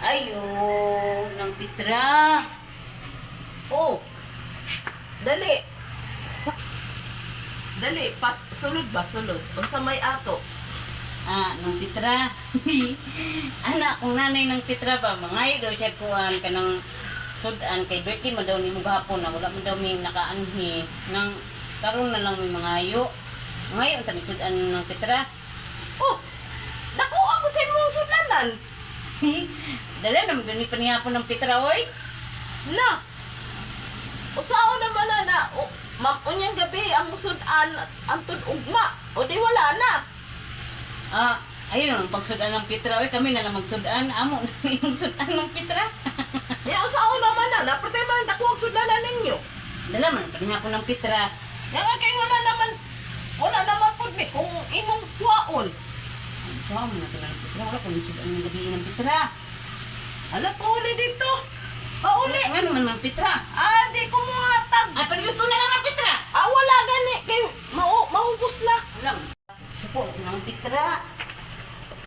Ayo, ng Pitra. Oh. Dali. Dali, sulod ba? Sulod. Unsa may ato? Ng Pitra. Anak kong nanay ng Pitra ba, mangayo daw siya kuhan ka ng sudan kay Bertie mo daw ni mo gahapon na wala mo daw may nakaanhi nang karon na lang may mangayo. Mangayo ang tabi sudan ng Pitra. Oh. Dako ako sa imong sudanan. Dala naman doon ni panihapon ng Pitra, oy. La. Usao naman na. Unyang gabi ang sudan antod ugma. O di wala na. Ayun ang pagsudan ng Pitra, oy. Kami na lang magsudan. Amo na yung sudan ng Pitra. Ya usao naman na. Napatay man dako ang sudanan ninyo. Dala man panihapon ng Pitra. Ya nga kay wala naman pud mi kung imong kuwaon. Saan mo na ito ng Pitra? Wala ko yung sudan ng gabi ng Pitra. Ala pauli dito. Pauli. Ano man ng Pitra? Di ko muhatag. Ay, pag-yuto na lang ng Pitra. Wala gani kay maubos na. Alam, suko ng Pitra.